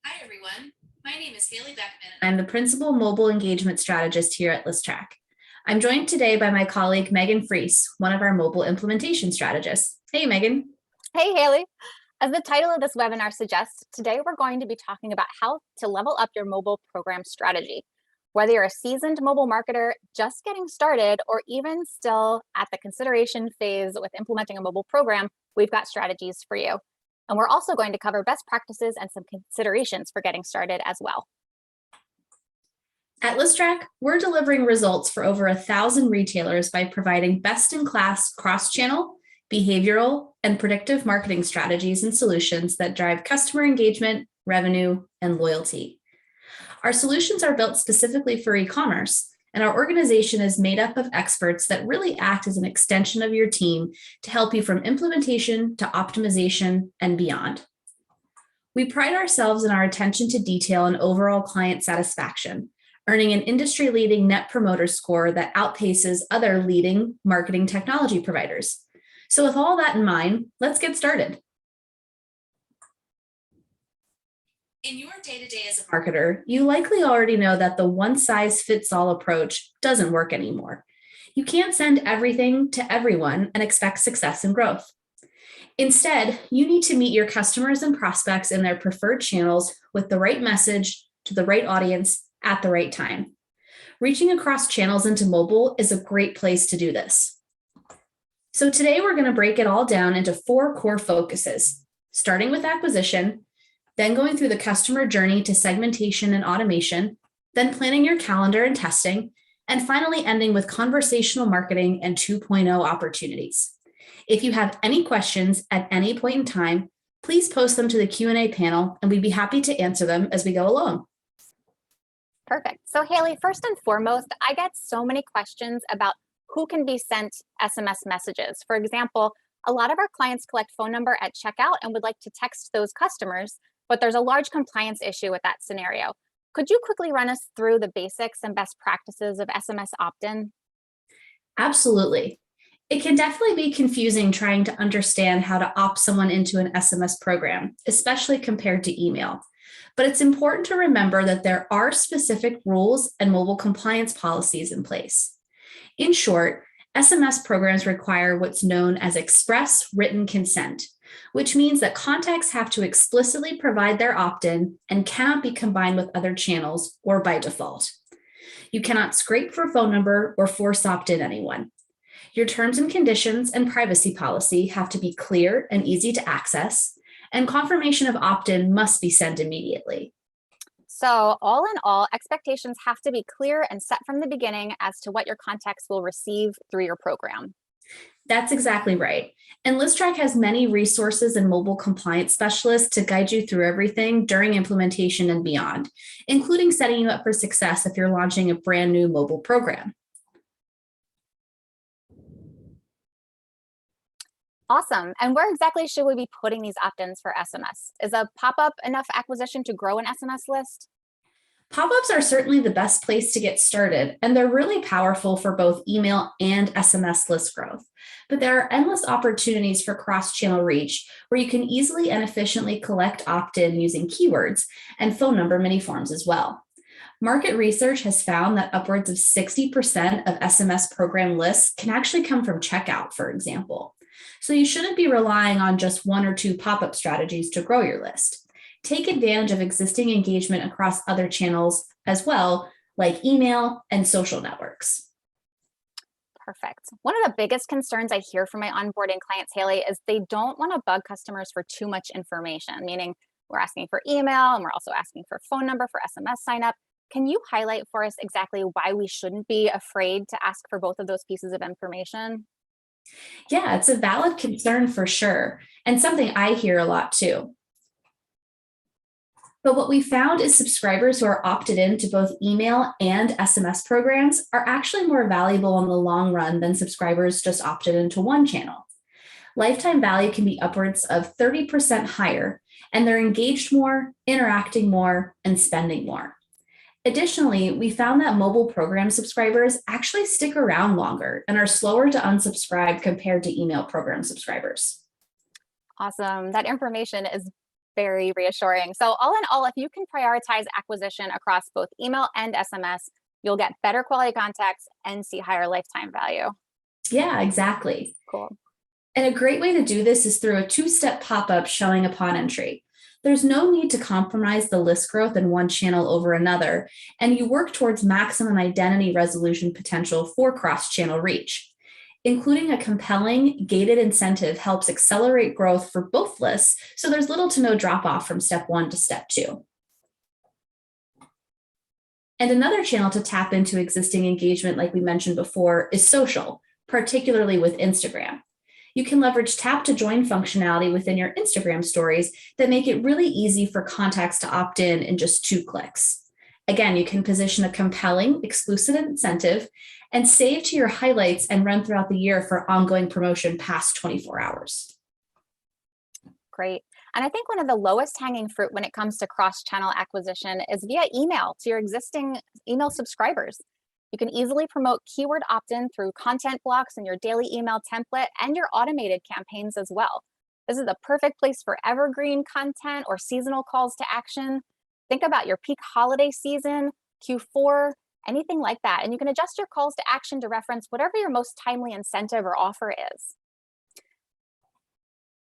Hi, everyone. My name is Haley Beckman. I'm the Principal Mobile Engagement Strategist here at Listrak. I'm joined today by my colleague, Megan Freese, one of our mobile implementation strategists. Hey, Megan. Hey, Haley. As the title of this webinar suggests, today we're going to be talking about how to level up your mobile program strategy. Whether you're a seasoned mobile marketer just getting started or even still at the consideration phase with implementing a mobile program, we've got strategies for you. And we're also going to cover best practices and some considerations for getting started as well. At Listrak, we're delivering results for over 1,000 retailers by providing best-in-class cross-channel, behavioral, and predictive marketing strategies and solutions that drive customer engagement, revenue, and loyalty. Our solutions are built specifically for e-commerce, and our organization is made up of experts that really act as an extension of your team to help you from implementation to optimization and beyond. We pride ourselves in our attention to detail and overall client satisfaction, earning an industry-leading Net Promoter Score that outpaces other leading marketing technology providers. So with all that in mind, let's get started. In your day-to-day as a marketer, you likely already know that the one-size-fits-all approach doesn't work anymore. You can't send everything to everyone and expect success and growth. Instead, you need to meet your customers and prospects in their preferred channels with the right message to the right audience at the right time. Reaching across channels into mobile is a great place to do this. So today we're going to break it all down into 4 core focuses, starting with acquisition, then going through the customer journey to segmentation and automation, then planning your calendar and testing, and finally ending with conversational marketing and 2.0 opportunities. If you have any questions at any point in time, please post them to the Q&A panel and we'd be happy to answer them as we go along. Perfect. So Haley, first and foremost, I get so many questions about who can be sent SMS messages. For example, a lot of our clients collect phone number at checkout and would like to text those customers, but there's a large compliance issue with that scenario. Could you quickly run us through the basics and best practices of SMS opt-in? Absolutely. It can definitely be confusing trying to understand how to opt someone into an SMS program, especially compared to email. But it's important to remember that there are specific rules and mobile compliance policies in place. In short, SMS programs require what's known as express written consent, which means that contacts have to explicitly provide their opt-in and cannot be combined with other channels or by default. You cannot scrape for phone number or force opt-in anyone. Your terms and conditions and privacy policy have to be clear and easy to access, and confirmation of opt-in must be sent immediately. So all in all, expectations have to be clear and set from the beginning as to what your contacts will receive through your program. That's exactly right. And Listrak has many resources and mobile compliance specialists to guide you through everything during implementation and beyond, including setting you up for success if you're launching a brand new mobile program. Awesome. And where exactly should we be putting these opt-ins for SMS? Is a pop-up enough acquisition to grow an SMS list? Pop-ups are certainly the best place to get started, and they're really powerful for both email and SMS list growth. But there are endless opportunities for cross-channel reach where you can easily and efficiently collect opt-in using keywords and phone number mini forms as well. Market research has found that upwards of 60% of SMS program lists can actually come from checkout, for example. So you shouldn't be relying on just 1 or 2 pop-up strategies to grow your list. Take advantage of existing engagement across other channels as well, like email and social networks. Perfect. One of the biggest concerns I hear from my onboarding clients, Haley, is they don't want to bug customers for too much information, meaning we're asking for email and we're also asking for phone number for SMS sign up. Can you highlight for us exactly why we shouldn't be afraid to ask for both of those pieces of information? Yeah, it's a valid concern for sure, and something I hear a lot too. But what we found is subscribers who are opted in to both email and SMS programs are actually more valuable in the long run than subscribers just opted into one channel. Lifetime value can be upwards of 30% higher, and they're engaged more, interacting more, and spending more. Additionally, we found that mobile program subscribers actually stick around longer and are slower to unsubscribe compared to email program subscribers. Awesome. That information is Very reassuring. So, all in all, if you can prioritize acquisition across both email and SMS, you'll get better quality contacts and see higher lifetime value. Yeah, exactly. Cool. And a great way to do this is through a two-step pop-up showing upon entry. There's no need to compromise the list growth in one channel over another, and you work towards maximum identity resolution potential for cross-channel reach. Including a compelling gated incentive helps accelerate growth for both lists, so there's little to no drop off from step 1 to step 2. And another channel to tap into existing engagement, like we mentioned before, is social, particularly with Instagram. You can leverage tap to join functionality within your Instagram stories that make it really easy for contacts to opt in just 2 clicks. Again, you can position a compelling exclusive incentive and save to your highlights and run throughout the year for ongoing promotion past 24 hours. Great. And I think one of the lowest hanging fruit when it comes to cross-channel acquisition is via email to your existing email subscribers. You can easily promote keyword opt-in through content blocks in your daily email template and your automated campaigns as well. This is the perfect place for evergreen content or seasonal calls to action. Think about your peak holiday season, Q4, anything like that. And you can adjust your calls to action to reference whatever your most timely incentive or offer is.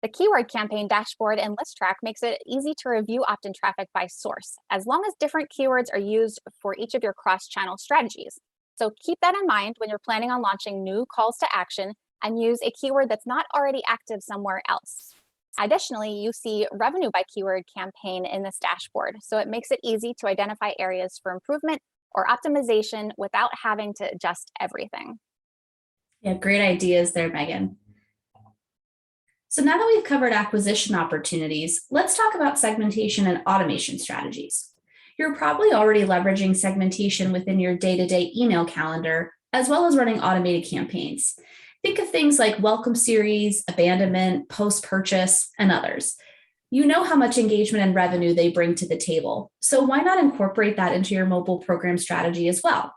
The keyword campaign dashboard in ListTrack makes it easy to review opt-in traffic by source, as long as different keywords are used for each of your cross-channel strategies. So keep that in mind when you're planning on launching new calls to action and use a keyword that's not already active somewhere else. Additionally, you see revenue by keyword campaign in this dashboard, so it makes it easy to identify areas for improvement or optimization without having to adjust everything. Yeah, great ideas there, Megan. So now that we've covered acquisition opportunities, let's talk about segmentation and automation strategies. You're probably already leveraging segmentation within your day-to-day email calendar, as well as running automated campaigns. Think of things like welcome series, abandonment, post-purchase, and others. You know how much engagement and revenue they bring to the table, so why not incorporate that into your mobile program strategy as well?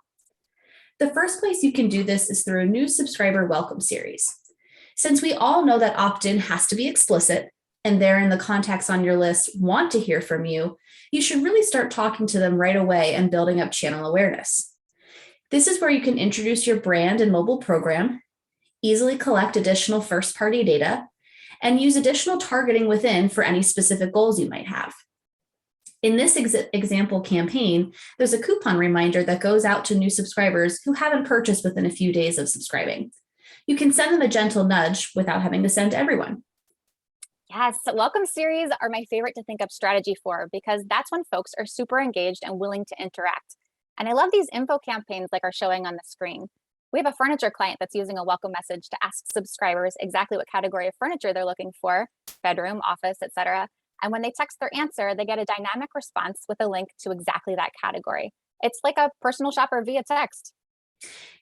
The first place you can do this is through a new subscriber welcome series. Since we all know that opt-in has to be explicit, and therein the contacts on your list want to hear from you, you should really start talking to them right away and building up channel awareness. This is where you can introduce your brand and mobile program, easily collect additional first-party data, and use additional targeting within for any specific goals you might have. In this example campaign, there's a coupon reminder that goes out to new subscribers who haven't purchased within a few days of subscribing. You can send them a gentle nudge without having to send to everyone. Yes, welcome series are my favorite to think up strategy for because that's when folks are super engaged and willing to interact. And I love these info campaigns like are showing on the screen. We have a furniture client that's using a welcome message to ask subscribers exactly what category of furniture they're looking for, bedroom, office, etc. And when they text their answer, they get a dynamic response with a link to exactly that category. It's like a personal shopper via text.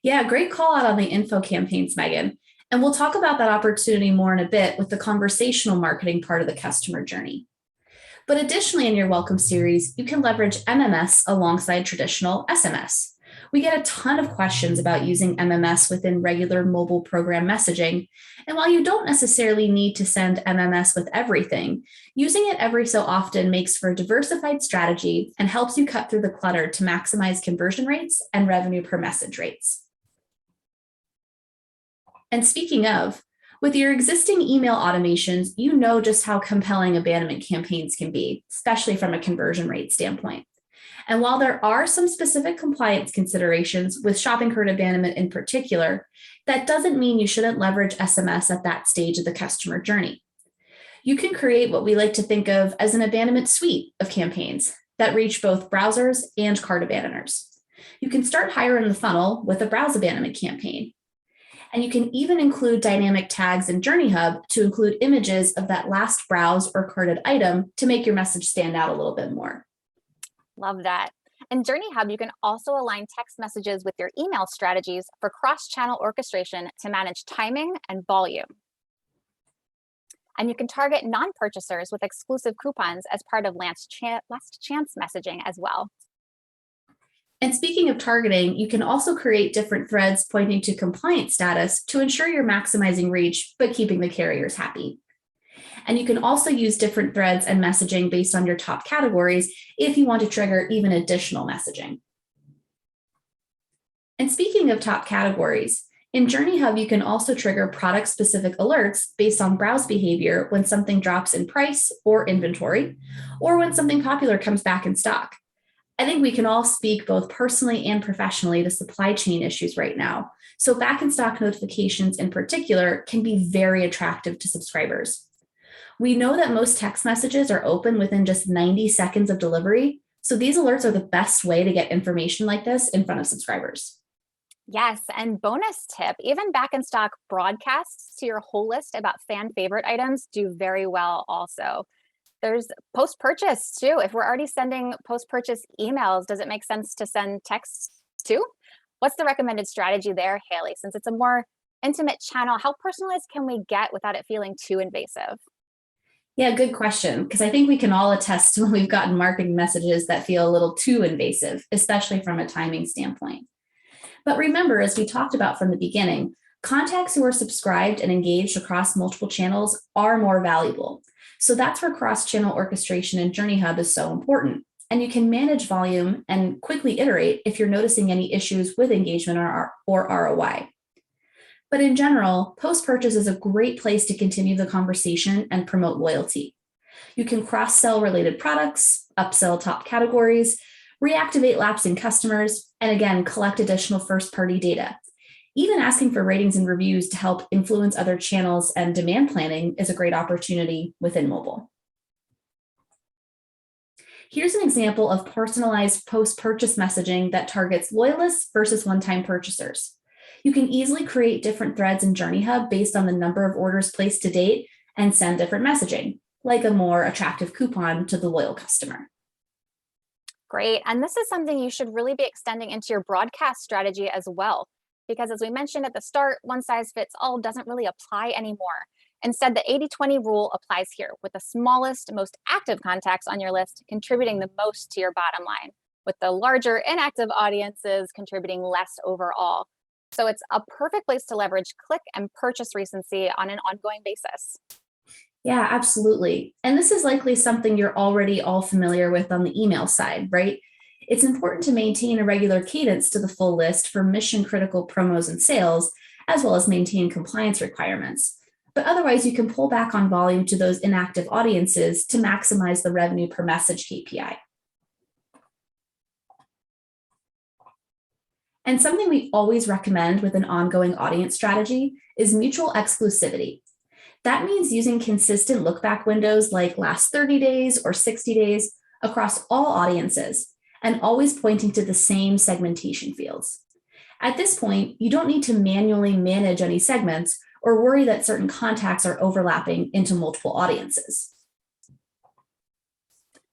Yeah, great call out on the info campaigns, Megan. And we'll talk about that opportunity more in a bit with the conversational marketing part of the customer journey. But additionally, in your welcome series, you can leverage MMS alongside traditional SMS. We get a ton of questions about using MMS within regular mobile program messaging. And while you don't necessarily need to send MMS with everything, using it every so often makes for a diversified strategy and helps you cut through the clutter to maximize conversion rates and revenue per message rates. And speaking of, with your existing email automations, you know just how compelling abandonment campaigns can be, especially from a conversion rate standpoint. And while there are some specific compliance considerations with shopping cart abandonment in particular, that doesn't mean you shouldn't leverage SMS at that stage of the customer journey. You can create what we like to think of as an abandonment suite of campaigns that reach both browsers and cart abandoners. You can start higher in the funnel with a browse abandonment campaign. And you can even include dynamic tags in Journey Hub to include images of that last browse or carted item to make your message stand out a little bit more. Love that. In Journey Hub, you can also align text messages with your email strategies for cross-channel orchestration to manage timing and volume. And you can target non-purchasers with exclusive coupons as part of last chance messaging as well. And speaking of targeting, you can also create different threads pointing to compliance status to ensure you're maximizing reach, but keeping the carriers happy. And you can also use different threads and messaging based on your top categories if you want to trigger even additional messaging. And speaking of top categories, in Journey Hub, you can also trigger product-specific alerts based on browse behavior when something drops in price or inventory, or when something popular comes back in stock. I think we can all speak both personally and professionally to supply chain issues right now. So back in stock notifications in particular can be very attractive to subscribers. We know that most text messages are open within just 90 seconds of delivery. So these alerts are the best way to get information like this in front of subscribers. Yes, and bonus tip, even back in stock broadcasts to your whole list about fan favorite items do very well also. There's post purchase too. If we're already sending post purchase emails, does it make sense to send texts too? What's the recommended strategy there, Haley? Since it's a more intimate channel, how personalized can we get without it feeling too invasive? Yeah, good question. Because I think we can all attest to when we've gotten marketing messages that feel a little too invasive, especially from a timing standpoint. But remember, as we talked about from the beginning, contacts who are subscribed and engaged across multiple channels are more valuable. So that's where cross-channel orchestration in Journey Hub is so important. And you can manage volume and quickly iterate if you're noticing any issues with engagement or ROI. But in general, post-purchase is a great place to continue the conversation and promote loyalty. You can cross-sell related products, upsell top categories, reactivate lapsing customers, and again, collect additional first-party data. Even asking for ratings and reviews to help influence other channels and demand planning is a great opportunity within mobile. Here's an example of personalized post-purchase messaging that targets loyalists versus one-time purchasers. You can easily create different threads in Journey Hub based on the number of orders placed to date and send different messaging, like a more attractive coupon to the loyal customer. Great. And this is something you should really be extending into your broadcast strategy as well. Because as we mentioned at the start, one size fits all doesn't really apply anymore. Instead, the 80/20 rule applies here, with the smallest, most active contacts on your list contributing the most to your bottom line, with the larger inactive audiences contributing less overall. So it's a perfect place to leverage click and purchase recency on an ongoing basis. Yeah, absolutely. And this is likely something you're already all familiar with on the email side, right? It's important to maintain a regular cadence to the full list for mission critical promos and sales, as well as maintain compliance requirements. But otherwise, you can pull back on volume to those inactive audiences to maximize the revenue per message KPI. And something we always recommend with an ongoing audience strategy is mutual exclusivity. That means using consistent look back windows like last 30 days or 60 days across all audiences and always pointing to the same segmentation fields. At this point, you don't need to manually manage any segments or worry that certain contacts are overlapping into multiple audiences.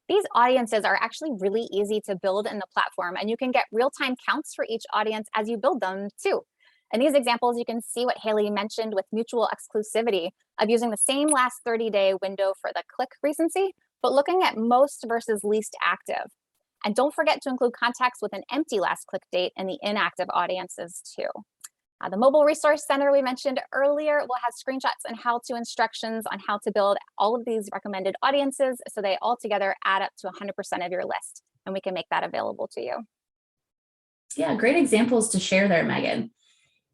These audiences are actually really easy to build in the platform, and you can get real-time counts for each audience as you build them too. In these examples, you can see what Haley mentioned with mutual exclusivity of using the same last 30-day window for the click recency, but looking at most versus least active. And don't forget to include contacts with an empty last click date in the inactive audiences too. The Mobile Resource Center we mentioned earlier will have screenshots and how-to instructions on how to build all of these recommended audiences so they all together add up to 100% of your list, and we can make that available to you. Yeah, great examples to share there, Megan.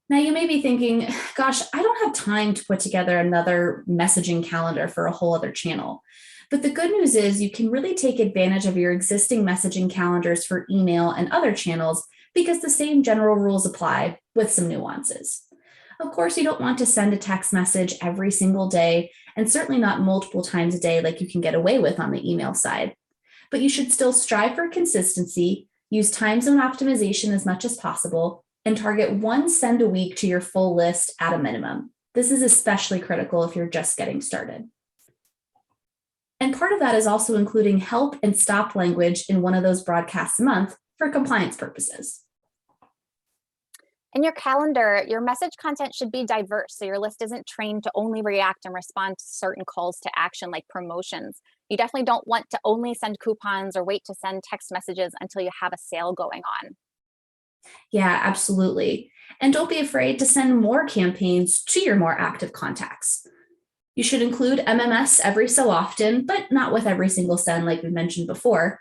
Now, you may be thinking, gosh, I don't have time to put together another messaging calendar for a whole other channel. But the good news is you can really take advantage of your existing messaging calendars for email and other channels because the same general rules apply with some nuances. Of course, you don't want to send a text message every single day, and certainly not multiple times a day like you can get away with on the email side. But you should still strive for consistency, use time zone optimization as much as possible, and target one send a week to your full list at a minimum. This is especially critical if you're just getting started. And part of that is also including help and stop language in one of those broadcasts a month for compliance purposes. In your calendar, your message content should be diverse so your list isn't trained to only react and respond to certain calls to action like promotions. You definitely don't want to only send coupons or wait to send text messages until you have a sale going on. Yeah, absolutely. And don't be afraid to send more campaigns to your more active contacts. You should include MMS every so often, but not with every single send like we mentioned before.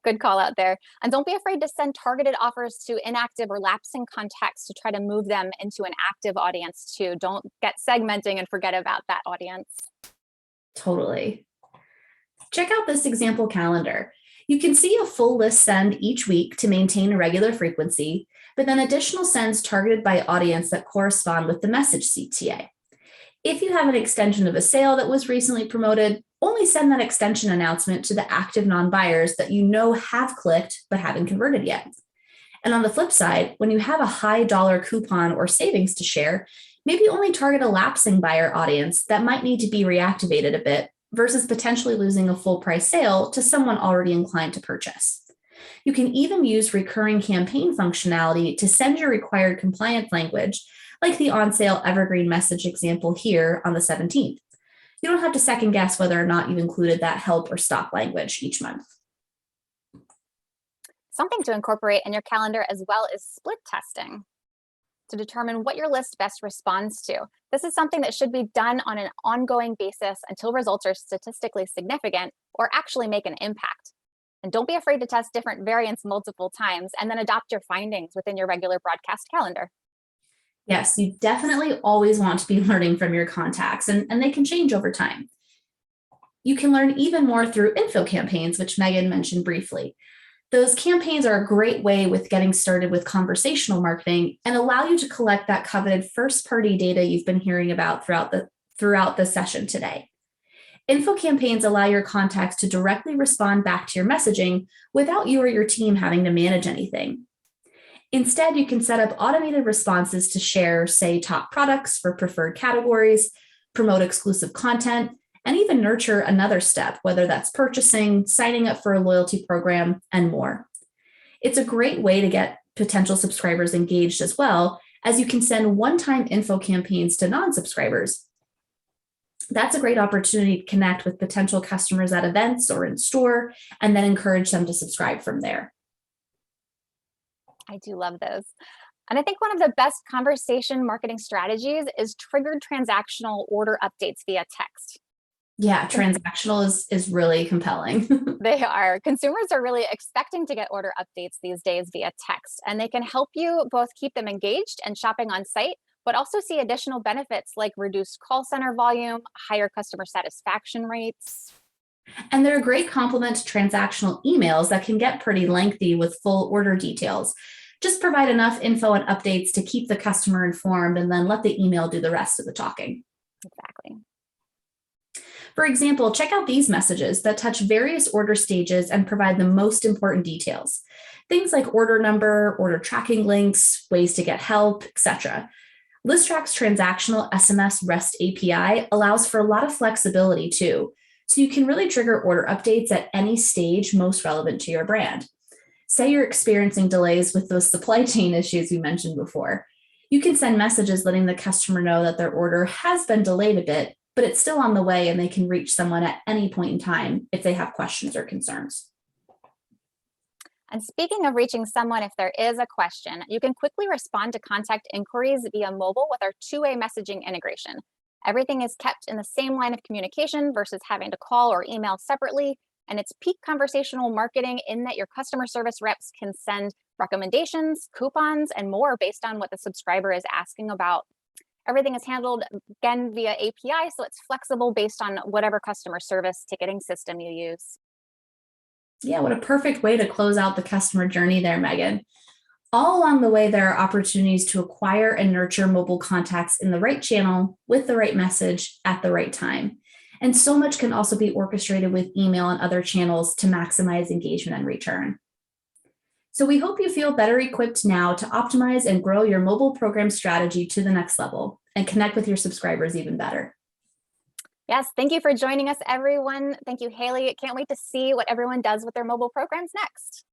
Good call out there. And don't be afraid to send targeted offers to inactive or lapsing contacts to try to move them into an active audience too. Don't get segmenting and forget about that audience. Totally. Check out this example calendar. You can see a full list send each week to maintain a regular frequency, but then additional sends targeted by audience that correspond with the message CTA. If you have an extension of a sale that was recently promoted, only send that extension announcement to the active non-buyers that you know have clicked but haven't converted yet. And on the flip side, when you have a high dollar coupon or savings to share, maybe only target a lapsing buyer audience that might need to be reactivated a bit versus potentially losing a full price sale to someone already inclined to purchase. You can even use recurring campaign functionality to send your required compliance language, like the on sale evergreen message example here on the 17th. You don't have to second guess whether or not you included that help or stop language each month. Something to incorporate in your calendar as well is split testing to determine what your list best responds to. This is something that should be done on an ongoing basis until results are statistically significant or actually make an impact. And don't be afraid to test different variants multiple times and then adopt your findings within your regular broadcast calendar. Yes, you definitely always want to be learning from your contacts, and they can change over time. You can learn even more through info campaigns, which Megan mentioned briefly. Those campaigns are a great way with getting started with conversational marketing and allow you to collect that coveted first-party data you've been hearing about throughout the session today. Info campaigns allow your contacts to directly respond back to your messaging without you or your team having to manage anything. Instead, you can set up automated responses to share, say, top products for preferred categories, promote exclusive content, and even nurture another step, whether that's purchasing, signing up for a loyalty program, and more. It's a great way to get potential subscribers engaged as well, as you can send one-time info campaigns to non-subscribers. That's a great opportunity to connect with potential customers at events or in store, and then encourage them to subscribe from there. I do love those. And I think one of the best conversation marketing strategies is triggered transactional order updates via text. Yeah, transactional is really compelling. They are. Consumers are really expecting to get order updates these days via text, and they can help you both keep them engaged and shopping on site, but also see additional benefits like reduced call center volume, higher customer satisfaction rates. And they're a great complement to transactional emails that can get pretty lengthy with full order details. Just provide enough info and updates to keep the customer informed and then let the email do the rest of the talking. Exactly. For example, check out these messages that touch various order stages and provide the most important details. Things like order number, order tracking links, ways to get help, etc. ListTrack's transactional SMS REST API allows for a lot of flexibility too. So you can really trigger order updates at any stage most relevant to your brand. Say you're experiencing delays with those supply chain issues we mentioned before. You can send messages letting the customer know that their order has been delayed a bit, but it's still on the way and they can reach someone at any point in time if they have questions or concerns. And speaking of reaching someone, if there is a question, you can quickly respond to contact inquiries via mobile with our two-way messaging integration. Everything is kept in the same line of communication versus having to call or email separately. And it's peak conversational marketing in that your customer service reps can send recommendations, coupons, and more based on what the subscriber is asking about. Everything is handled again via API, so it's flexible based on whatever customer service ticketing system you use. Yeah, what a perfect way to close out the customer journey there, Megan. All along the way, there are opportunities to acquire and nurture mobile contacts in the right channel with the right message at the right time. And so much can also be orchestrated with email and other channels to maximize engagement and return. So we hope you feel better equipped now to optimize and grow your mobile program strategy to the next level and connect with your subscribers even better. Yes, thank you for joining us, everyone. Thank you, Haley. Can't wait to see what everyone does with their mobile programs next.